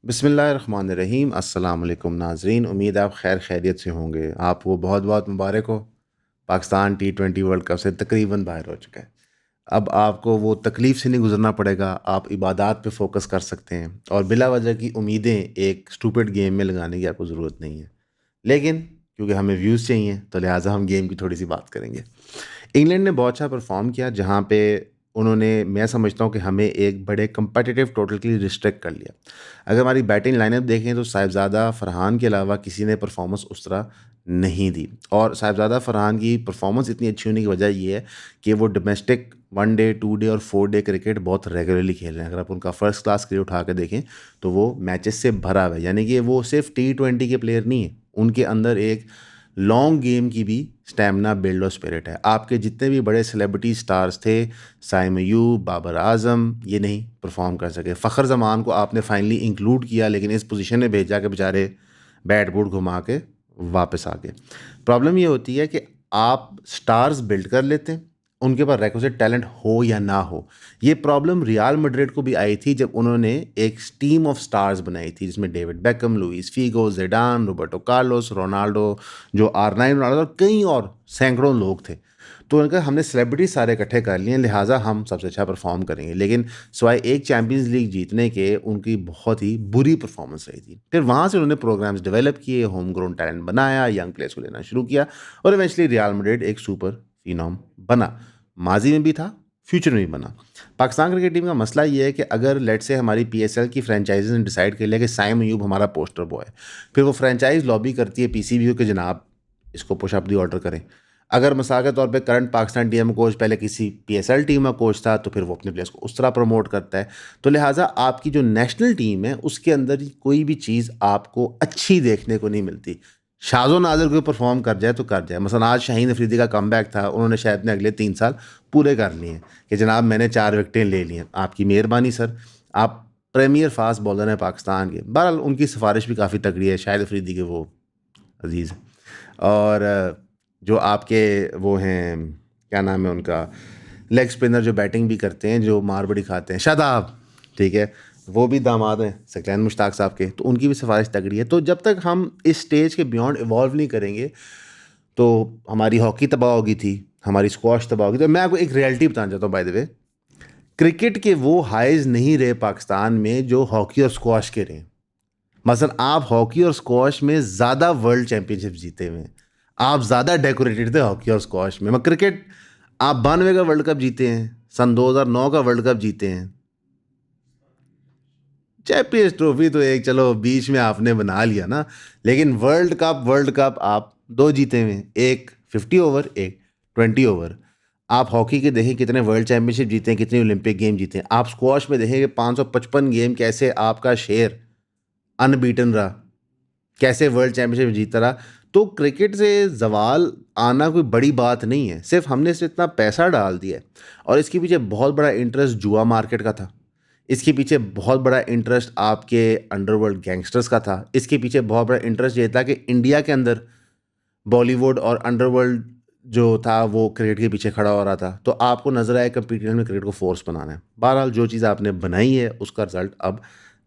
बिस्मिल्लाहिर्रहमानिर्रहीम। अस्सलाम वालेकुम नाज़रीन, उम्मीद है आप खैर खैरियत से होंगे। आपको बहुत बहुत मुबारक हो। पाकिस्तान T20 वर्ल्ड कप से तकरीबन बाहर हो चुका है। अब आपको वो तकलीफ़ से नहीं गुजरना पड़ेगा, आप इबादात पे फ़ोकस कर सकते हैं और बिला वजह की उम्मीदें एक स्टूपिड गेम में लगाने की आपको ज़रूरत नहीं है। लेकिन क्योंकि हमें व्यूज़ चाहिए तो लिहाजा हम गेम की थोड़ी सी बात करेंगे। इंग्लैंड ने बहुत अच्छा परफॉर्म किया, जहाँ पे उन्होंने, मैं समझता हूँ कि हमें एक बड़े कम्पिटिटिव टोटल के लिए रिस्ट्रिक्ट कर लिया। अगर हमारी बैटिंग लाइनअप देखें तो साहिबज़ादा फरहान के अलावा किसी ने परफॉर्मेंस उस तरह नहीं दी। और साहिबज़ादा फरहान की परफॉर्मेंस इतनी अच्छी होने की वजह ये है कि वो डोमेस्टिक 1 डे 2 डे और 4 डे क्रिकेट बहुत रेगुलरली खेल रहे हैं। अगर आप उनका फर्स्ट क्लास क्रिकेट उठा के देखें तो वो मैचेस से भरा हुआ है, यानी कि वो सिर्फ T20 के प्लेयर नहीं है, उनके अंदर एक लॉन्ग गेम की भी स्टैमिना, बिल्ड और स्पिरिट है। आपके जितने भी बड़े सेलिब्रिटी स्टार्स थे, साइम अयूब, बाबर आजम, ये नहीं परफॉर्म कर सके। फ़खर जमान को आपने फाइनली इंक्लूड किया, लेकिन इस पोजीशन में भेजा कि बेचारे बैट बूट घुमा के वापस आ गए। प्रॉब्लम ये होती है कि आप स्टार्स बिल्ड कर लेते हैं, उनके पास रिक्विजिट टैलेंट हो या ना हो। ये प्रॉब्लम रियल मैड्रिड को भी आई थी जब उन्होंने एक टीम ऑफ स्टार्स बनाई थी, जिसमें David Beckham, Luis Figo, Zidane, Roberto Carlos, Ronaldo, जो R9 रोनाल्डो और कई और सैकड़ों लोग थे। तो उनका हमने सेलिब्रिटी सारे इकट्ठे कर लिए हैं, लिहाजा हम सबसे अच्छा परफॉर्म करेंगे। लेकिन सिवाय एक चैंपियंस लीग जीतने के उनकी बहुत ही बुरी परफॉर्मेंस रही थी। फिर वहाँ से उन्होंने प्रोग्राम्स डेवलप किए, होम ग्रोन टैलेंट बनाया, यंग प्लेयर्स को लेना शुरू किया और इवेंचुअली रियल मैड्रिड एक सुपर फिनॉम बना। माजी में भी था, फ्यूचर में भी बना। पाकिस्तान क्रिकेट टीम का मसला ये है कि अगर लेट से हमारी PSL की फ्रेंचाइजीज ने डिसाइड कर लिया कि साइम अयूब हमारा पोस्टर बॉय है, फिर वो फ्रेंचाइज लॉबी करती है PCB को कि जनाब इसको पुश अप दी ऑर्डर करें। अगर मिसाल के तौर पे करंट पाकिस्तान टीम कोच पहले किसी PSL टीम का कोच था, तो फिर वो अपने प्लेयर्स को उस तरह प्रमोट करता है। तो लिहाजा आपकी जो नेशनल टीम है उसके अंदर कोई भी चीज़ आपको अच्छी देखने को नहीं मिलती। शाज़ो नाज़र कोई परफॉर्म कर जाए तो कर जाए। मसलन आज शाहीन अफरीदी का कमबैक था, उन्होंने शायद अपने अगले 3 साल पूरे कर लिए हैं कि जनाब मैंने 4 विकेटें ले ली हैं, आपकी मेहरबानी सर, आप प्रीमियर फास्ट बॉलर हैं पाकिस्तान के। बहरहाल उनकी सिफारिश भी काफ़ी तगड़ी है, शाहिद अफरीदी के वो अजीज़ हैं। और जो आपके वो हैं, क्या नाम है उनका, लेग स्पिनर जो बैटिंग भी करते हैं, जो मार बड़ी खाते हैं, शादाब, ठीक है, वो भी दामाद हैं सकलैन मुश्ताक साहब के, तो उनकी भी सिफारिश तगड़ी है। तो जब तक हम इस स्टेज के बियॉन्ड इवॉल्व नहीं करेंगे तो हमारी हॉकी तबाह होगी थी, हमारी स्क्वाश तबाह होगी। तो मैं आपको एक रियलिटी बताना चाहता हूँ, बाय द वे, क्रिकेट के वो हाइज नहीं रहे पाकिस्तान में जो हॉकी और स्क्वाश के रहे। मसलन आप हॉकी और स्क्वाश में ज़्यादा वर्ल्ड चैंपियनशिप जीते हुए हैं, आप ज़्यादा डेकोरेटेड थे हॉकी और स्क्वाश में। मैं क्रिकेट, आप 92 का वर्ल्ड कप जीते हैं, सन 2009 का वर्ल्ड कप जीते हैं। चैंपियंस ट्रॉफी तो एक चलो बीच में आपने बना लिया ना, लेकिन वर्ल्ड कप आप दो जीते हुए हैं, एक 50 ओवर, एक 20 ओवर। आप हॉकी के देखें कितने वर्ल्ड चैंपियनशिप जीते हैं, कितने ओलंपिक गेम जीते हैं। आप स्क्वाश में देखें कि 555 गेम कैसे आपका शेर अनबीटन रहा, कैसे वर्ल्ड चैंपियनशिप जीता रहा। तो क्रिकेट से जवाल आना कोई बड़ी बात नहीं है, सिर्फ हमने इसमें इतना पैसा डाल दिया है। और इसके पीछे बहुत बड़ा इंटरेस्ट जुआ मार्केट का था, इसके पीछे बहुत बड़ा इंटरेस्ट आपके अंडरवर्ल्ड गैंगस्टर्स का था, इसके पीछे बहुत बड़ा इंटरेस्ट ये था कि इंडिया के अंदर बॉलीवुड और अंडरवर्ल्ड जो था वो क्रिकेट के पीछे खड़ा हो रहा था। तो आपको नजर आया कंपटीशन में क्रिकेट को फोर्स बनाना है। बहरहाल जो चीज़ आपने बनाई है उसका रिजल्ट अब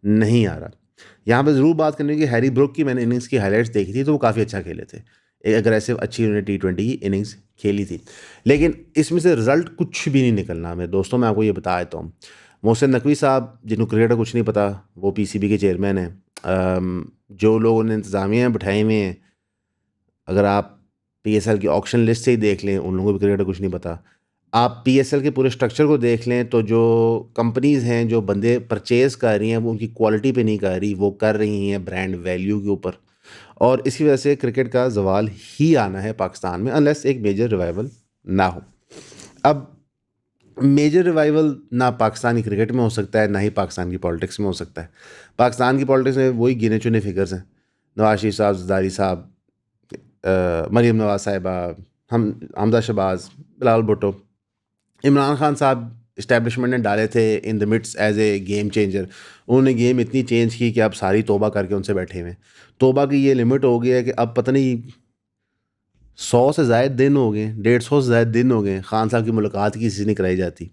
नहीं आ रहा। यहाँ पे ज़रूर बात करनी है कि हैरी ब्रुक की मैंने इनिंग्स की हाईलाइट्स देखी थी, तो वो काफ़ी अच्छा खेले थे, एक अग्रेसिव अच्छी उन्होंने T20 की इनिंग्स खेली थी। लेकिन इसमें से रिजल्ट कुछ भी नहीं निकलना मेरे दोस्तों। मैं आपको ये बता देता हूँ, मोहसिन नकवी साहब, जिनको क्रिकेट का कुछ नहीं पता, वो PCB के चेयरमैन हैं। जो लोग उन्हें इंतज़ामिया बैठाए हुए हैं, अगर आप PSL की ऑक्शन लिस्ट से ही देख लें, उन लोगों को भी क्रिकेट का कुछ नहीं पता। आप PSL के पूरे स्ट्रक्चर को देख लें तो जो कंपनीज़ हैं, जो बंदे परचेज़ कर रही हैं, वो उनकी क्वालिटी पे नहीं कर रही, वो कर रही हैं ब्रांड वैल्यू के ऊपर। और इसी वजह से क्रिकेट का ज़वाल ही आना है पाकिस्तान में, अनलेस एक मेजर रिवाइवल ना हो। अब मेजर रिवाइवल ना पाकिस्तानी क्रिकेट में हो सकता है, ना ही पाकिस्तान की पॉलिटिक्स में हो सकता है। पाकिस्तान की पॉलिटिक्स में वही गिने चुने फिगर्स हैं, नवाज शरीफ साहब, जरदारी साहब, मरीम नवाज साहिबा, हम हमजा शहबाज, बिलावल भुट्टो। इमरान खान साहब इस्टेब्लिशमेंट ने डाले थे in the mids as a game changer. उन्होंने गेम इतनी चेंज की कि अब सारी तौबा करके उनसे बैठे हुए हैं। तौबा की ये लिमिट हो गई है कि अब पता नहीं 100 से ज़ायद दिन हो गए, 150 से ज़ायद दिन हो गए खान साहब की मुलाकात किसी से नहीं कराई जाती।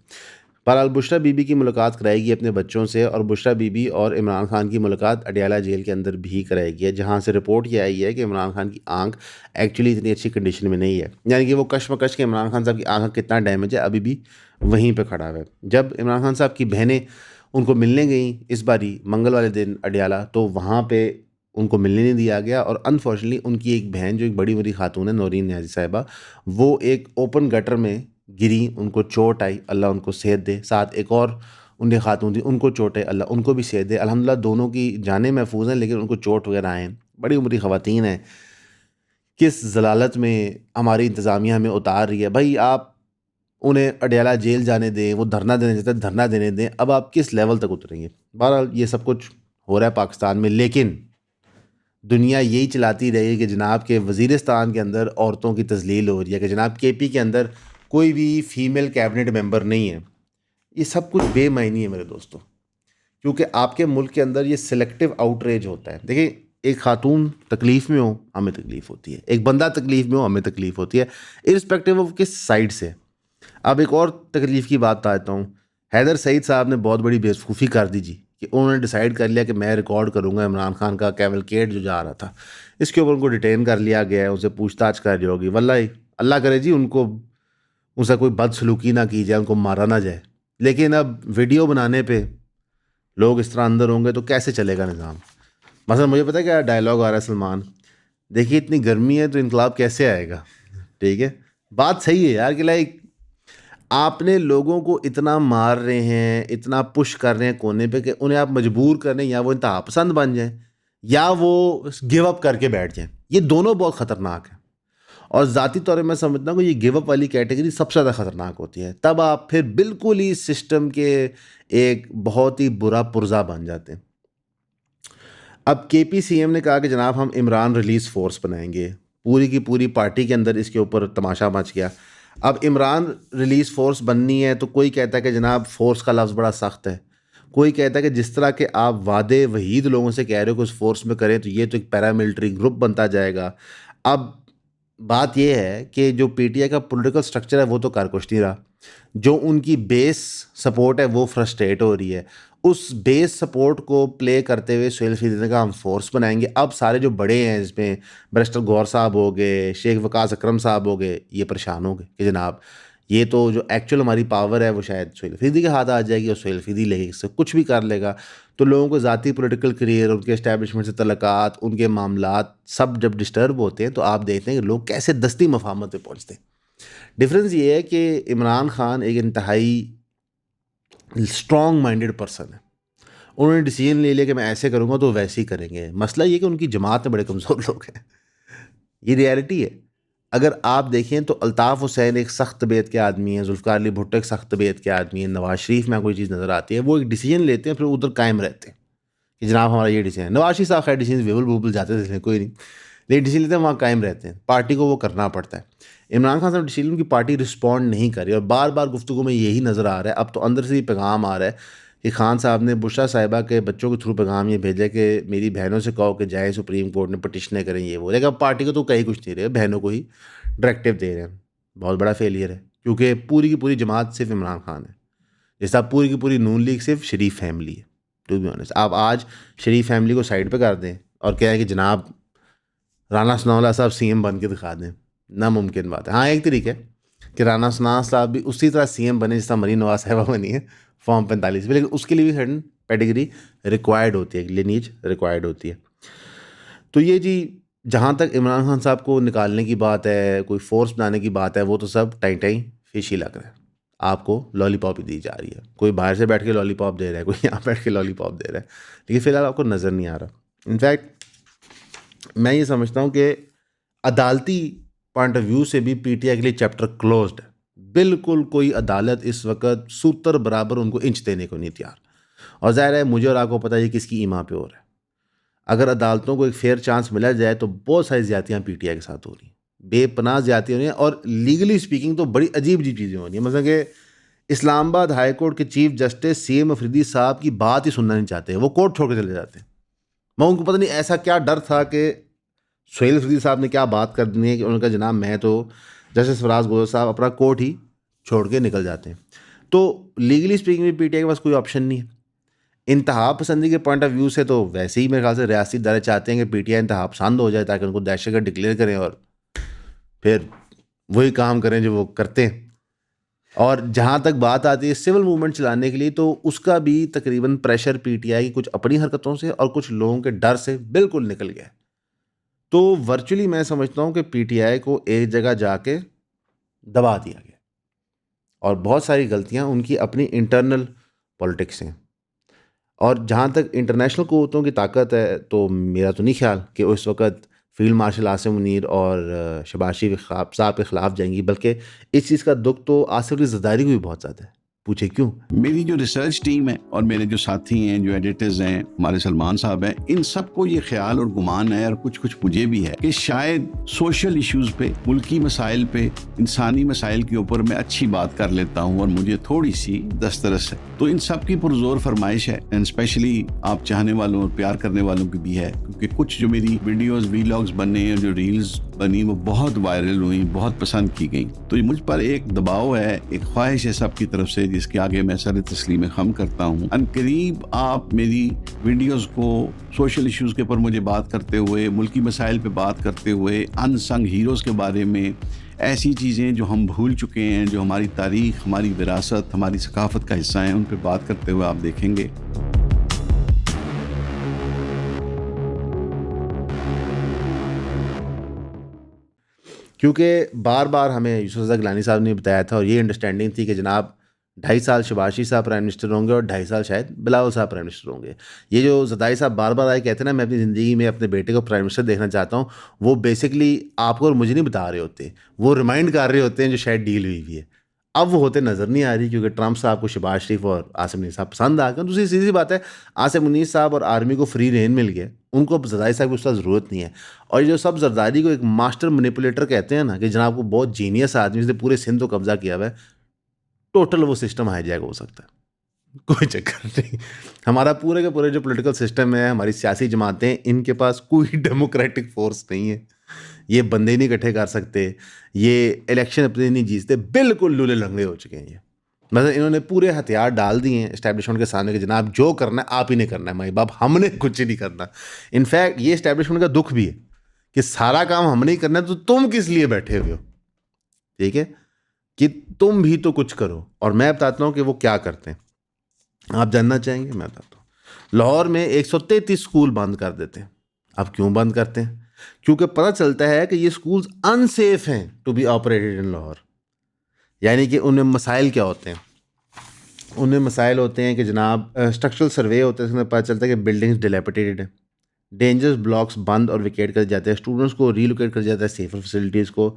बहरहाल बुशरा बीबी की मुलाकात कराएगी अपने बच्चों से, और बुशरा बीबी और इमरान खान की मुलाकात अडियाला जेल के अंदर भी कराएगी, जहाँ से रिपोर्ट ये आई है कि इमरान खान की आंख एक्चुअली इतनी अच्छी कंडीशन में नहीं है। यानी कि वो कशमकश के इमरान खान साहब की आंख कितना डैमेज है अभी भी वहीं पर खड़ा है। जब इमरान खान साहब की बहनें उनको मिलने गई इस बारी मंगल वाले दिन अडियाला, तो वहाँ पर उनको मिलने नहीं दिया गया, और अनफॉर्चुनेटली उनकी एक बहन जो एक बड़ी बड़ी खातून है नौरीन न्याजी साहिबा, वो एक ओपन गटर में गिरी, उनको चोट आई, अल्लाह उनको सेहत दे। साथ एक और उनकी खातून थी, उनको चोट है, अल्लाह उनको भी सेहत दे। अल्हम्दुलिल्लाह दोनों की जानें महफूज हैं, लेकिन उनको चोट वगैरह आए हैं। बड़ी उम्री ख़वातीन हैं, किस जलालत में हमारी इंतज़ामिया हमें उतार रही है। भाई आप उन्हें अडियाला जेल जाने दें, वो धरना देने चाहते हैं धरना देने दें, अब आप किस लेवल तक उतरेंगे। बहरहाल ये सब कुछ हो रहा है पाकिस्तान में, लेकिन दुनिया यही चलाती रही कि जनाब के वज़ीरिस्तान के अंदर औरतों की तज़लील हो रही है, कि जनाब केपी के अंदर कोई भी फ़ीमेल कैबिनेट मेंबर नहीं है। ये सब कुछ बेमायनी है मेरे दोस्तों, क्योंकि आपके मुल्क के अंदर ये सिलेक्टिव आउटरीच होता है। देखिए, एक खातून तकलीफ़ में हो हमें तकलीफ़ होती है, एक बंदा तकलीफ़ में हो हमें तकलीफ़ होती है, इर्रिस्पेक्टिव ऑफ किस साइड से। अब एक और तकलीफ़ की बात बताता हूँ। हैदर सईद साहब ने बहुत बड़ी बेवकूफ़ी कर दी जी, कि उन्होंने डिसाइड कर लिया कि मैं रिकॉर्ड करूँगा इमरान खान का कैवलकेड जो जा रहा था। इसके ऊपर उनको डिटेन कर लिया गया है, उनसे पूछताछ कर रही होगी। वल्लाही अल्लाह करे जी उनको उनसे कोई बदसलूकी ना की जाए, उनको मारा ना जाए। लेकिन अब वीडियो बनाने पे लोग इस तरह अंदर होंगे तो कैसे चलेगा निज़ाम। मसलन मुझे पता है क्या डायलॉग आ रहा है सलमान, देखिए इतनी गर्मी है तो इनकलाब कैसे आएगा। ठीक है, बात सही है यार, कि लाइक आपने लोगों को इतना मार रहे हैं, इतना पुश कर रहे हैं कोने पे, कि उन्हें आप मजबूर कर रहे हैं या वो इंतहा पसंद बन जाएं या वो गिव अप करके बैठ जाएं। ये दोनों बहुत ख़तरनाक है, और ज़ाती तौर पर मैं समझता हूँ कि ये गिव अप वाली कैटेगरी सबसे ज़्यादा ख़तरनाक होती है। तब आप फिर बिल्कुल ही सिस्टम के एक बहुत ही बुरा पुर्जा बन जाते हैं। अब KPCM ने कहा कि जनाब हम इमरान रिलीज़ फोर्स बनाएंगे, पूरी की पूरी पार्टी के अंदर इसके ऊपर तमाशा मच गया। अब इमरान रिलीज़ फोर्स बननी है तो कोई कहता है कि जनाब फोर्स का लफ्ज़ बड़ा सख्त है, कोई कहता है कि जिस तरह के आप वादे वहीद लोगों से कह रहे हो कि उस फोर्स में करें तो ये तो एक पैरामिलिट्री ग्रुप बनता जाएगा। अब बात यह है कि जो PTI का पॉलिटिकल स्ट्रक्चर है वो तो कर कुछ नहीं रहा, जो उनकी बेस सपोर्ट है वो फ्रस्ट्रेट हो रही है। उस बेस सपोर्ट को प्ले करते हुए सुहेल फरीदी ने कहा हम फोर्स बनाएंगे। अब सारे जो बड़े हैं इसमें बैरिस्टर गौर साहब हो गए, शेख वकास अकरम साहब हो गए, ये परेशान हो गए कि जनाब ये तो जो एक्चुअल हमारी पावर है वो शायद सुहेल फरीदी के हाथ आ जाएगी, और सुहेल फरीदी लेगी इससे कुछ भी कर लेगा। तो लोगों को ज़ाती पॉलिटिकल करियर, उनके इस्टेब्लिशमेंट से तल्लुकात, उनके मामलात सब जब डिस्टर्ब होते हैं तो आप देखते हैं कि लोग कैसे दस्ती मफाहमत पे पहुँचते हैं। डिफरेंस ये है कि इमरान खान एक इंतहाई स्ट्रॉन्ग माइंडेड पर्सन है। उन्होंने डिसीजन ले लिया कि मैं ऐसे करूँगा तो वैसे ही करेंगे। मसला ये कि उनकी जमात में बड़े कमज़ोर लोग हैं, ये रियलिटी है। अगर आप देखें तो अल्ताफ़ हुसैन एक सख्त तबीयत के आदमी हैं, जुल्फ़िकार अली भुट्टो एक सख्त तबीयत के आदमी हैं, नवाज़ शरीफ में कोई चीज़ नज़र आती है, वो एक डिसीजन लेते हैं फिर उधर कायम रहते हैं कि जनाब हमारा ये डिसीजन है। नवाज़ शरीफ साहब खैर डिसीजन वेबल वूबल जाते थे कोई नहीं, लेकिन डिसीजन लेते हैं वहाँ कायम रहते हैं, पार्टी को वो करना पड़ता है। इमरान खान साहब डिसीजन की पार्टी रिस्पॉन्ड नहीं कर रही, और बार बार गुफ्तगू में यही नज़र आ रहा है। अब तो अंदर से ही पैगाम आ रहा है कि खान साहब ने बुशरा साहिबा के बच्चों के थ्रू पैगाम ये भेजा कि मेरी बहनों से कहो कि जाए सुप्रीम कोर्ट में पटिशनें करें ये वो। लेकिन अब पार्टी को तो कहीं कुछ नहीं रहे, बहनों को ही डायरेक्टिव दे रहे हैं। बहुत बड़ा फेलियर है, क्योंकि पूरी की पूरी जमात सिर्फ इमरान खान है, जैसा पूरी की पूरी नून लीग सिर्फ शरीफ फैमिली है। टू बी ऑनेस्ट, आप आज शरीफ फैमिली को साइड पे कर दें और कहें कि जनाब राना सनाउल्लाह साहब CM बन के दिखा दें, नामुमकिन बात है। हाँ, एक तरीका है कि राना सनाउल्लाह साहब भी उसी तरह CM बने जिस तरह मरीन नवाज साहिबा बनी है फॉर्म 45 में, लेकिन उसके लिए भी सडन पेडिग्री रिक्वायर्ड होती है, लिनीज रिक्वायर्ड होती है। तो ये जी, जहाँ तक इमरान खान साहब को निकालने की बात है, कोई फोर्स बनाने की बात है, वो तो सब टाई टाई फिश ही लग रहा है। आपको लॉलीपॉप ही दी जा रही है, कोई बाहर से बैठ के लॉलीपॉप दे रहा है, कोई यहाँ बैठ के लॉलीपॉप दे रहा है, लेकिन फ़िलहाल आपको नज़र नहीं आ रहा। इनफैक्ट मैं ये समझता हूँ कि अदालती पॉइंट ऑफ व्यू से भी PTI के लिए चैप्टर क्लोज्ड है। बिल्कुल कोई अदालत इस वक्त सूतर बराबर उनको इंच देने को नहीं तैयार, और ज़ाहिर है मुझे और आपको पता है किसकी ईमा पे हो रहा है। अगर अदालतों को एक फेयर चांस मिला जाए तो बहुत सारी ज़्यादतियाँ PTI के साथ हो रही हैं, बेपनाह ज़्यादतियाँ हो रही हैं, और लीगली स्पीकिंग तो बड़ी अजीब अजीब चीज़ें हो रही हैं। मतलब कि इस्लामाबाद हाई कोर्ट के चीफ जस्टिस CM अफरीदी साहब की बात ही सुनना नहीं चाहते, वो कोर्ट छोड़ के चले जाते हैं। मैं उनको पता नहीं ऐसा क्या डर था कि सुहेल अफरीदी साहब ने क्या बात कर दी है कि उन्होंने कहा जनाब मैं तो जस्टिस फराज गोयल साहब अपना कोर्ट ही छोड़ के निकल जाते हैं। तो लीगली स्पीकिंग भी पीटीआई के पास कोई ऑप्शन नहीं है। इंतहा पसंदी के पॉइंट ऑफ व्यू से तो वैसे ही मेरे ख्याल से रियासती इदारे चाहते हैं कि पीटीआई इंतहा पसंद हो जाए ताकि उनको दहशतगर्द डिक्लेयर करें और फिर वही काम करें जो वो करते हैं। और जहाँ तक बात आती है सिविल मूवमेंट चलाने के लिए, तो उसका भी तकरीबन प्रेशर पीटीआई की कुछ अपनी हरकतों से और कुछ लोगों के डर से बिल्कुल निकल गया है। तो वर्चुअली मैं समझता हूँ कि पीटीआई को एक जगह जाके दबा दिया गया और बहुत सारी गलतियाँ उनकी अपनी इंटरनल पॉलिटिक्स हैं। और जहाँ तक इंटरनेशनल क़ुव्वतों की ताकत है, तो मेरा तो नहीं ख्याल कि उस वक़्त फ़ील्ड मार्शल आसिम मुनीर और शहबाज शरीफ साहब के ख़िलाफ़ जाएंगी, बल्कि इस चीज़ का दुख तो आसिफ अली ज़रदारी को भी बहुत ज़्यादा है। पूछे क्यों? मेरी जो रिसर्च टीम है और मेरे जो साथी हैं, जो एडिटर्स हैं, हमारे सलमान साहब हैं, इन सबको ये ख्याल और गुमान है और कुछ मुझे भी है कि शायद सोशल इश्यूज पे, मुल्की मसाइल पे, इंसानी मसाइल के ऊपर मैं अच्छी बात कर लेता हूँ और मुझे थोड़ी सी दस्तरस है। तो इन सब की पुरजोर फरमाइश है एंड स्पेशली आप चाहने वालों और प्यार करने वालों की भी है, क्योंकि कुछ जो मेरी वीडियोस वीलॉग्स बने और जो रील्स बनी वो बहुत वायरल हुई, बहुत पसंद की गई। तो ये मुझ पर एक दबाव है, एक ख्वाहिश है सबकी तरफ से, जिसके आगे मैं सर तस्लीम खम करता हूँ। अनकरीब आप मेरी वीडियोस को सोशल इश्यूज के ऊपर मुझे बात करते हुए, मुल्की मसाइल पे बात करते हुए, अनसंग हीरोज़ के बारे में, ऐसी चीज़ें जो हम भूल चुके हैं, जो हमारी तारीख, हमारी विरासत, हमारी सकाफत का हिस्सा हैं, उन पर बात करते हुए आप देखेंगे। क्योंकि बार बार हमें यूसुफ रज़ा गिलानी साहब ने बताया था और ये अंडरस्टैंडिंग थी कि जनाब 2.5 साल शहबाज शरीफ साहब प्राइम मिनिस्टर होंगे और 2.5 साल शायद बिलावल साहब प्राइम मिनिस्टर होंगे। ये जो ज़रदारी साहब बार बार आए कहते हैं ना, मैं अपनी ज़िंदगी में अपने बेटे को प्राइम मिनिस्टर देखना चाहता हूँ, वो बेसिकली आपको और मुझे नहीं बता रहे होते, वो रिमाइंड कर रहे होते हैं जो शायद डील हुई हुई है। अब वो होते नज़र नहीं आ रही, क्योंकि ट्रंप साहब को शहबाज शरीफ और आसिम मुनीर साहब पसंद आ गए। दूसरी सीधी बात है, आसिम मुनीर साहब और आर्मी को फ्री रेन मिल गया, उनको अब ज़रदारी साहब की उसका ज़रूरत नहीं है। और जो सब ज़रदारी को एक मास्टर मैनिपुलेटर कहते हैं ना, कि जनाब को बहुत जीनियस आदमी जिसने पूरे सिंध को कब्जा किया हुआ है, टोटल वो सिस्टम हाईजैक हो सकता है। कोई चक्कर नहीं। हमारा पूरे के पूरे जो पॉलिटिकल सिस्टम है, हमारी सियासी जमातें, इनके पास कोई डेमोक्रेटिक फोर्स नहीं है। ये बंदे नहीं इकट्ठे कर सकते, ये इलेक्शन अपने नहीं जीतते, बिल्कुल लूले लंगड़े हो चुके हैं ये। मतलब इन्होंने पूरे हथियार डाल दिए हैं एस्टैब्लिशमेंट के सामने कि जनाब जो करना है आप ही ने करना है, माई बाप हमने कुछ नहीं करना। इनफैक्ट ये एस्टैब्लिशमेंट का दुख भी है कि सारा काम हमने ही करना है, तो तुम किस लिए बैठे हुए हो? ठीक है, कि तुम भी तो कुछ करो। और मैं बताता हूँ कि वो क्या करते हैं। आप जानना चाहेंगे? मैं बताता हूँ। लाहौर में 133 स्कूल बंद कर देते हैं। अब क्यों बंद करते हैं? क्योंकि पता चलता है कि ये स्कूल्स अनसेफ हैं to be operated in Lahore. यानी कि उनमें मसाइल क्या होते हैं? उनमें मसाइल होते हैं कि जनाब स्ट्रक्चरल सर्वे होते हैं, उसमें पता चलता है कि बिल्डिंग्स डिलेपिटेटेड हैं, डेंजरस ब्लॉक्स बंद और विकेट कर जाते हैं, स्टूडेंट्स को रीलोकेट कर जाता है सेफर फैसिलिटीज़ को,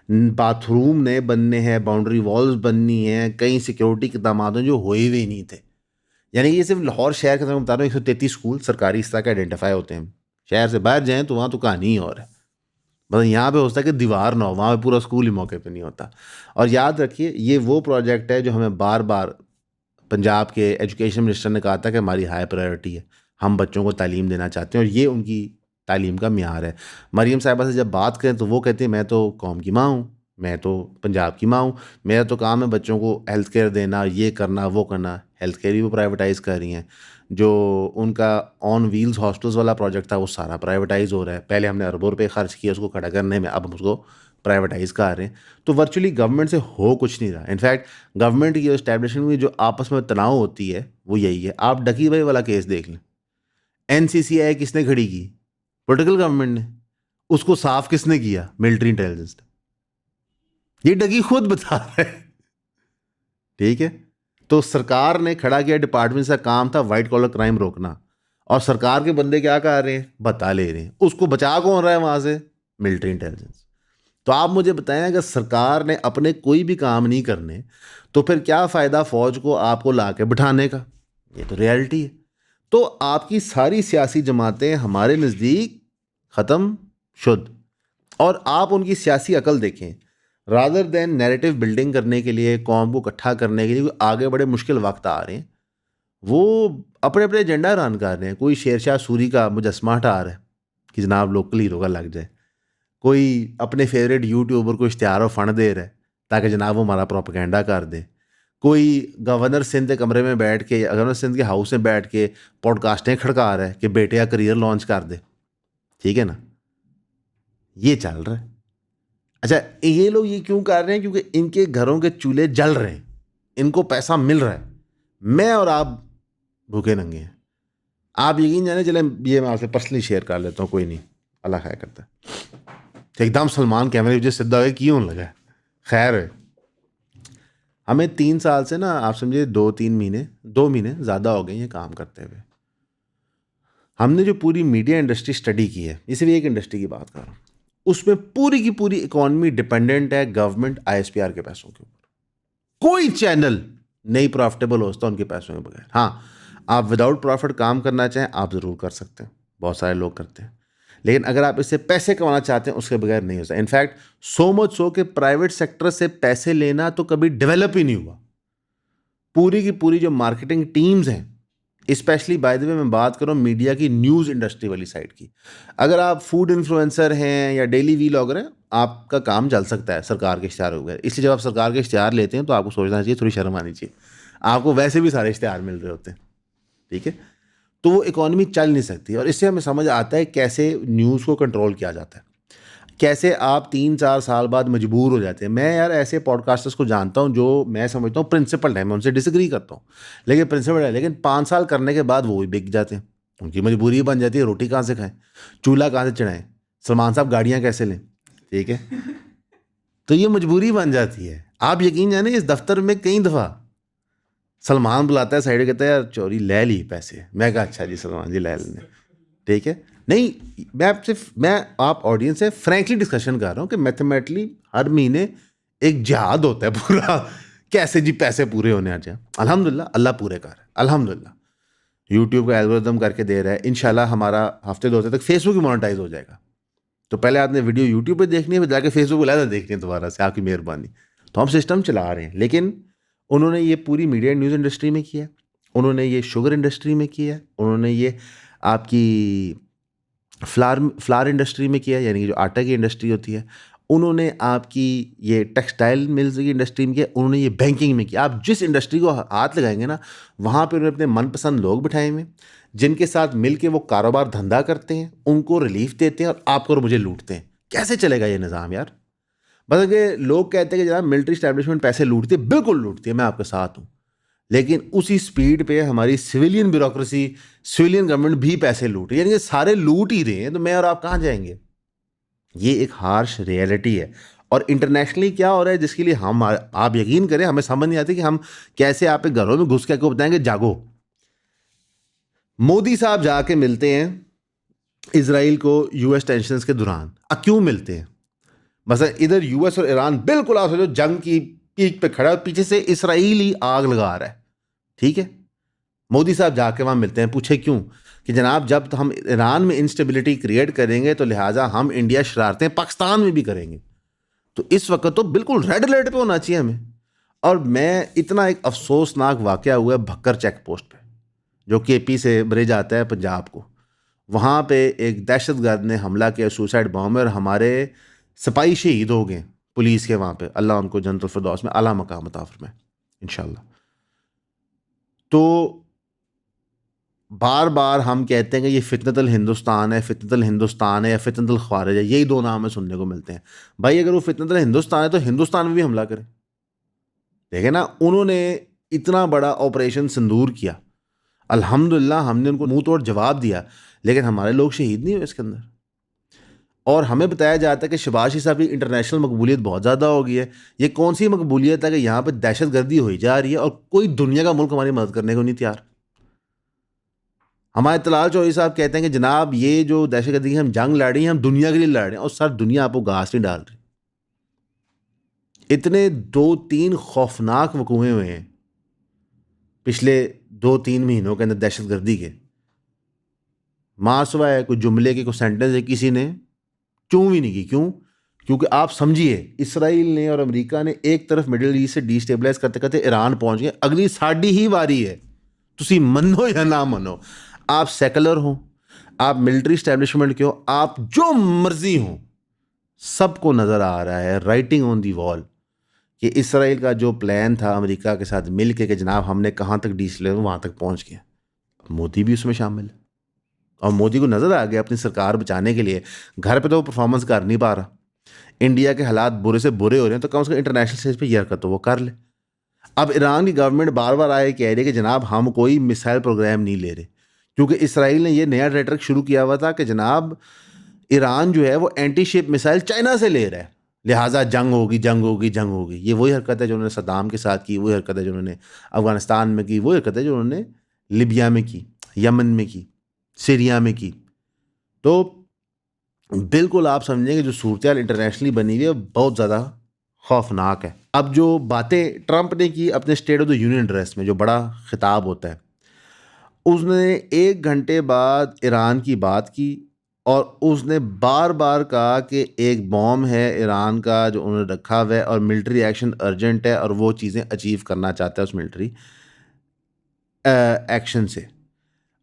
बाथरूम नए बनने हैं, बाउंड्री वॉल्स बननी हैं, कई सिक्योरिटी इक़दाम हैं जो हुए हुए नहीं थे। यानी ये सिर्फ लाहौर शहर के अंदर बता रहा हूँ, 133 स्कूल सरकारी इस तरह के आइडेंटिफाई होते हैं। शहर से बाहर जाएँ तो वहाँ तो कहानी ही और है। मतलब यहाँ पे होता है कि दीवार ना हो, वहाँ पे पूरा स्कूल ही मौके पे नहीं होता। और याद रखिए, ये वो प्रोजेक्ट है जो हमें बार बार पंजाब के एजुकेशन मिनिस्टर ने कहा था कि हमारी हाई प्रायोरिटी है, हम बच्चों को तालीम देना चाहते हैं और ये उनकी तालीम का म्यार है। मरीम साहिबा से जब बात करें तो वो कहते हैं मैं तो कौम की माँ हूँ, मैं तो पंजाब की माँ हूँ, मेरा तो काम है बच्चों को हेल्थ केयर देना, ये करना वो करना। हेल्थ केयर भी वो प्राइवेटाइज़ कर रही हैं। जो उनका ऑन व्हील्स हॉस्टल्स वाला प्रोजेक्ट था वो सारा प्राइवेटाइज़ हो रहा है। पहले हमने अरबों रुपये खर्च किए उसको खड़ा करने में, अब हम उसको प्राइवेटाइज़ कर रहे हैं। तो वर्चुअली गवर्नमेंट से हो कुछ नहीं रहा। इनफैक्ट गवर्नमेंट की एस्टैब्लिशमेंट में जो आपस में तनाव होती है वो यही है। आप डकी भाई वाला केस देख लें, NCCI किसने खड़ी की? पॉलिटिकल गवर्नमेंट ने। उसको साफ किसने किया? मिलिट्री इंटेलिजेंस ने। ये डकी खुद बता रहा है। ठीक है, तो सरकार ने खड़ा किया, डिपार्टमेंट का काम था वाइट कॉलर क्राइम रोकना, और सरकार के बंदे क्या कर रहे हैं? बता ले रहे हैं। उसको बचा कौन रहा है वहां से? Military intelligence. तो आप मुझे बताएं, अगर सरकार ने अपने कोई भी काम नहीं करने तो फिर क्या फ़ायदा फ़ौज को आपको ला के बिठाने का? ये तो रियलिटी है। तो आपकी सारी सियासी जमातें हमारे नज़दीक ख़त्म शुद्ध। और आप उनकी सियासी अकल देखें, रादर दैन नैरेटिव बिल्डिंग करने के लिए, कौम को इकट्ठा करने के लिए आगे बड़े मुश्किल वक्त आ रहे हैं, वो अपने अपने एजेंडा रन कर रहे हैं। कोई शेरशाह सूरी का मुजस्मा हटा रहा है कि जनाब लोकल हीरो का लग जाए, कोई अपने फेवरेट यूट्यूबर को इश्तिहार और फंड दे रहा है ताकि जनाब वो हमारा प्रोपेगेंडा कर दे, कोई गवर्नर सिंध के कमरे में बैठ के, गवर्नर सिंध के हाउस में बैठ के पॉडकास्टें खड़का रहा है कि बेटे का करियर लॉन्च कर दे, ठीक है ना, ये चल रहा है। अच्छा, ये लोग ये क्यों कर रहे हैं? क्योंकि इनके घरों के चूल्हे जल रहे हैं, इनको पैसा मिल रहा है। मैं और आप भूखे नंगे हैं। आप यकीन जाने, चले ये मैं आपसे पर्सनली शेयर कर लेता हूँ, कोई नहीं, अल्लाह खैर करता है। तो एकदम सलमान कैमरे मुझे सीधा हो क्यों लगा है, खैर है। हमें 3 साल से ना, आप समझिए 2 महीने ज़्यादा हो गए ये काम करते हुए। हमने जो पूरी मीडिया इंडस्ट्री स्टडी की है, इसे भी एक इंडस्ट्री की बात कर रहा हूँ, उसमें पूरी की पूरी इकॉनमी डिपेंडेंट है गवर्नमेंट ISPR के पैसों के ऊपर। कोई चैनल नहीं प्रॉफिटेबल हो सकता उनके पैसों के बगैर। हाँ, आप विदाउट प्रॉफिट काम करना चाहें आप ज़रूर कर सकते हैं, बहुत सारे लोग करते हैं, लेकिन अगर आप इससे पैसे कमाना चाहते हैं उसके बगैर नहीं हो सकता। इनफैक्ट सो मच सो कि प्राइवेट सेक्टर से पैसे लेना तो कभी डेवलप ही नहीं हुआ। पूरी की पूरी जो मार्केटिंग टीम्स हैं, स्पेशली बाय द वे मैं बात कर रहा हूँ मीडिया की न्यूज़ इंडस्ट्री वाली साइड की, अगर आप फूड इन्फ्लुएंसर हैं या डेली व्लॉगर हैं, आपका काम चल सकता है सरकार के इश्तिहार वगैरह। इसलिए जब आप सरकार के इश्तिहार लेते हैं तो आपको सोचना चाहिए, थोड़ी शर्म आनी चाहिए, आपको वैसे भी सारे इश्तिहार मिल रहे होते हैं, ठीक है। तो वो इकॉनमी चल नहीं सकती, और इससे हमें समझ आता है कैसे न्यूज़ को कंट्रोल किया जाता है, कैसे आप 3-4 साल बाद मजबूर हो जाते हैं। मैं यार ऐसे पॉडकास्टर्स को जानता हूँ जो मैं समझता हूँ प्रिंसिपल है, मैं उनसे डिसएग्री करता हूँ, लेकिन प्रिंसिपल है, लेकिन 5 साल करने के बाद वो भी बिक जाते हैं। उनकी मजबूरी बन जाती है, रोटी कहाँ से खाएं, चूल्हा कहाँ से चढ़ाएं, सलमान साहब गाड़ियाँ कैसे लें, ठीक है। तो ये मजबूरी बन जाती है। आप यकीन जाने, इस दफ्तर में कई दफ़ा सलमान बुलाता है साइड, कहता है यार चोरी ले ली पैसे, मैं कहा अच्छा जी सलमान जी ले लेने, ठीक है। नहीं, मैं आप ऑडियंस से फ्रैंकली डिस्कशन कर रहा हूँ कि मैथमेटिकली हर महीने एक जिहाद होता है पूरा, कैसे जी पैसे पूरे होने आ जाए। अल्हम्दुलिल्लाह अल्लाह पूरे कर रहा है, अल्हम्दुलिल्लाह यूट्यूब का एल्गोरिदम करके दे रहा है। इंशाल्लाह हमारा हफ्ते 2 हफ्ते तक फेसबुक भी मोनेटाइज हो जाएगा। तो पहले आपने वीडियो यूट्यूब पे देखनी है, फिर जाके फेसबुक पर देखनी है दोबारा से, आपकी मेहरबानी। तो हम सिस्टम चला रहे हैं, लेकिन उन्होंने ये पूरी मीडिया न्यूज़ इंडस्ट्री में किया है, उन्होंने ये शुगर इंडस्ट्री में किया है, उन्होंने ये आपकी फ्लावर इंडस्ट्री में किया है, यानी कि जो आटा की इंडस्ट्री होती है, उन्होंने आपकी ये टेक्सटाइल मिल्स की इंडस्ट्री में किया, उन्होंने ये बैंकिंग में किया। आप जिस इंडस्ट्री को हाथ लगाएंगे ना, वहाँ पे उन्होंने अपने मनपसंद लोग बिठाए हुए, जिनके साथ मिल के वो कारोबार धंधा करते हैं, उनको रिलीफ देते हैं और आपको और मुझे लूटते हैं। कैसे चलेगा ये निज़ाम यार? मतलब कि लोग कहते हैं कि जनाब मिलिट्री इस्टेब्लिशमेंट पैसे लूटती है, बिल्कुल लूटती है, मैं आपके साथ हूँ, लेकिन उसी स्पीड पे हमारी सिविलियन ब्यूरोक्रेसी, सिविलियन गवर्नमेंट भी पैसे लूट रही है, यानी कि सारे लूट ही रहे हैं, तो मैं और आप कहाँ जाएंगे? ये एक हार्श रियलिटी है। और इंटरनेशनली क्या हो रहा है जिसके लिए हम, आप यकीन करें, हमें समझ नहीं आती कि हम कैसे आप घरों में घुस के आपको बताएंगे जागो। मोदी साहब जाके मिलते हैं इजराइल को US टेंशंस के दौरान। क्यों मिलते हैं? मसलन इधर US और ईरान बिल्कुल आप सोचो जंग की पीक पे खड़ा है, पीछे से इसराइल ही आग लगा रहा है, ठीक है। मोदी साहब जाके वहाँ मिलते हैं, पूछे क्यों? कि जनाब जब हम ईरान में इंस्टेबिलिटी क्रिएट करेंगे तो लिहाजा हम इंडिया शरारतें पाकिस्तान में भी करेंगे, तो इस वक्त तो बिल्कुल रेड अलर्ट पे होना चाहिए हमें। और मैं इतना एक अफसोसनाक वाक़या हुआ है भक्कर चेक पोस्ट पे, जो KP से ब्रिज आता है पंजाब को, वहाँ पे एक दहशतगर्द ने हमला किया, सुसाइड बॉम्ब, और हमारे सिपाही शहीद हो गए पुलिस के वहाँ पे, अल्लाह उनको जन्नतुल फिरदौस में आला मकाम अता फरमाए इंशाल्लाह। तो बार बार हम कहते हैं कि ये फितनतुल हिंदुस्तान है, फितनतुल हिंदुस्तान है या फितनतुल ख्वारिज है, यही 2 नाम हमें सुनने को मिलते हैं। भाई अगर वो फितनतुल हिंदुस्तान है तो हिंदुस्तान में भी हमला करें। देखें ना, उन्होंने इतना बड़ा ऑपरेशन सिंदूर किया, अल्हम्दुलिल्लाह हमने उनको मुंह तोड़ जवाब दिया, लेकिन हमारे लोग शहीद नहीं हुए इसके अंदर। और हमें बताया जाता है कि शहबाज साहब की इंटरनेशनल मकबूलियत बहुत ज़्यादा हो गई है। ये कौन सी मकबूलियत है कि यहाँ पर दहशत गर्दी हो जा रही है और कोई दुनिया का मुल्क हमारी मदद करने को नहीं तैयार। हमारे तलाल चौधरी साहब कहते हैं कि जनाब ये जो दहशत गर्दी की हम जंग लड़ रहे हैं, हम दुनिया के लिए लड़ रहे हैं, और सर दुनिया आपको घास नहीं डाल रही। इतने 2-3 खौफनाक वक़ूए हुए हैं पिछले 2-3 महीनों के अंदर दहशत गर्दी के, मासवा है कोई जुमले के, कोई सेंटेंस है, किसी ने चूं भी नहीं की। क्यों? क्योंकि आप समझिए इसराइल ने और अमेरिका ने एक तरफ मिडिल ईस्ट से डिस्टेबलाइज करते करते ईरान पहुंच गए, अगली साड़ी ही वारी है, तुसी मनो या ना मनो। आप सेकुलर हो, आप मिलिट्री इस्टेब्लिशमेंट के हो, आप जो मर्जी हो, सबको नज़र आ रहा है, राइटिंग ऑन दी वॉल, कि इसराइल का जो प्लान था अमेरिका के साथ मिल के कि जनाब हमने कहाँ तक डील वहाँ तक पहुँच गया। मोदी भी उसमें शामिल है और मोदी को नज़र आ गया अपनी सरकार बचाने के लिए। घर पे तो वो परफॉर्मेंस कर नहीं पा रहा, इंडिया के हालात बुरे से बुरे हो रहे हैं, तो कम से कम इंटरनेशनल स्टेज पे ये हरकत तो वो कर ले। अब ईरान की गवर्नमेंट बार बार आए कह रही है कि जनाब हम कोई मिसाइल प्रोग्राम नहीं ले रहे, क्योंकि इसराइल ने ये नया रेटरिक शुरू किया हुआ था कि जनाब ईरान जो है वो एंटी शिप मिसाइल चाइना से ले रहा है, लिहाजा जंग होगी जंग होगी जंग होगी। ये वही हरकत है जो उन्होंने सद्दाम के साथ की, वही हरकत है जो उन्होंने अफगानिस्तान में की, वही हरकत है जो उन्होंने लिबिया में की, यमन में की, सीरिया में की। तो बिल्कुल आप समझें कि जो सूरत इंटरनेशनली बनी हुई है बहुत ज़्यादा खौफनाक है। अब जो बातें ट्रंप ने की अपने state of the union address में, जो बड़ा खिताब होता है, उसने 1 घंटे बाद ईरान की बात की और उसने बार बार कहा कि एक बॉम्ब है ईरान का जो उन्होंने रखा हुआ है और मिलिट्री एक्शन अर्जेंट है और वो चीज़ें अचीव करना चाहता है उस मिलिट्री एक्शन से।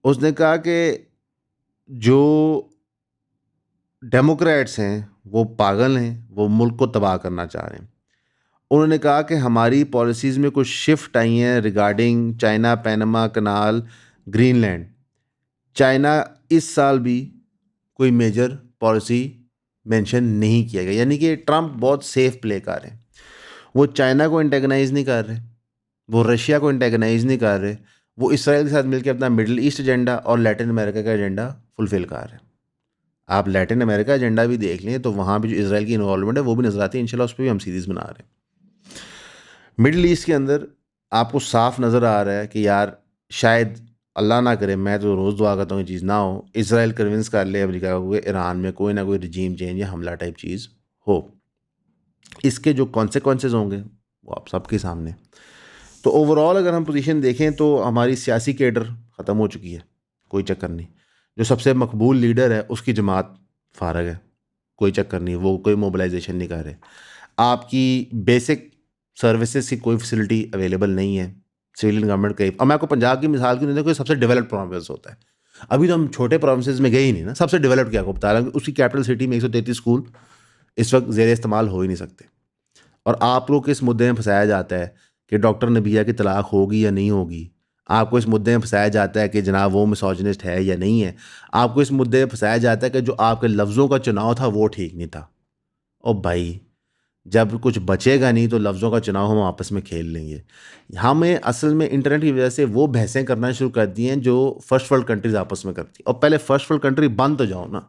उसने कहा कि जो डेमोक्रेट्स हैं वो पागल हैं, वो मुल्क को तबाह करना चाह रहे हैं। उन्होंने कहा कि हमारी पॉलिसीज़ में कुछ शिफ्ट आई हैं रिगार्डिंग चाइना पैनामा कनाल ग्रीनलैंड। चाइना इस साल भी कोई मेजर पॉलिसी मेंशन नहीं किया गया, यानी कि ट्रंप बहुत सेफ प्ले कर रहे हैं। वो चाइना को एंटेगनाइज नहीं कर रहे, वो रशिया को एंटेगनाइज नहीं कर रहे, वो इसराइल के साथ मिलकर अपना मिडिल ईस्ट एजेंडा और लैटिन अमेरिका का एजेंडा फुलफिल कर रहे हैं। आप लैटिन अमेरिका एजेंडा भी देख लें तो वहाँ भी जो इसराइल की इन्वॉल्वमेंट है वो भी नजर आती है। इंशाल्लाह उस पर भी हम सीरीज़ बना रहे हैं। मिडिल ईस्ट के अंदर आपको साफ नज़र आ रहा है कि यार शायद अल्लाह ना करे, मैं तो रोज़ दुआ करता हूँ ये चीज़ ना हो, इसराइल कन्विंस कर ले अमेरिका को कि ईरान में कोई ना कोई रिजीम चेंज या हमला टाइप चीज़ हो। इसके जो कॉन्सिक्वेंसेज होंगे वो आप सबके सामने। तो ओवरऑल अगर हम पोजीशन देखें तो हमारी सियासी कैडर ख़त्म हो चुकी है, कोई चक्कर नहीं। जो सबसे मकबूल लीडर है उसकी जमात फारग है, कोई चक्कर नहीं, वो कोई मोबिलाइजेशन नहीं कर रहे। आपकी बेसिक सर्विसेज की कोई फैसिलिटी अवेलेबल नहीं है सिविलियन गवर्नमेंट के। अब मैं आपको पंजाब की मिसाल की नहीं देखो, सबसे डेवलप्ड प्रोविंस होता है। अभी तो हम छोटे प्रोविंसेस में गए ही नहीं ना, सबसे डेवलप्ड क्या आपको बता रहा हूँ, उसकी कैपिटल सिटी में 133 स्कूल इस वक्त ज़ेर इस्तेमाल हो ही नहीं सकते। और आप लोग किस मुद्दे में फंसाया जाता है कि डॉक्टर नबिया की तलाक होगी या नहीं होगी, आपको इस मुद्दे में फंसाया जाता है कि जनाब वो मिसोजिनिस्ट है या नहीं है, आपको इस मुद्दे में फंसाया जाता है कि जो आपके लफ्ज़ों का चुनाव था वो ठीक नहीं था। और भाई जब कुछ बचेगा नहीं तो लफ्ज़ों का चुनाव हम आपस में खेल लेंगे। हमें असल में इंटरनेट की वजह से वो बहसें करना शुरू कर दी हैं जो फर्स्ट वर्ल्ड कंट्रीज़ आपस में करती हैं। और पहले फर्स्ट वर्ल्ड कंट्री बन तो जाओ ना।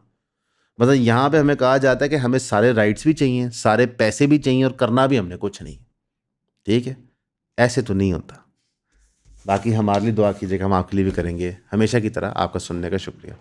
मतलब यहाँ पे हमें कहा जाता है कि हमें सारे राइट्स भी चाहिए, सारे पैसे भी चाहिए और करना भी हमने कुछ नहीं। ठीक है, ऐसे तो नहीं होता। बाकी हमारे लिए दुआ कीजिएगा, हम आपके लिए भी करेंगे। हमेशा की तरह आपका सुनने का शुक्रिया।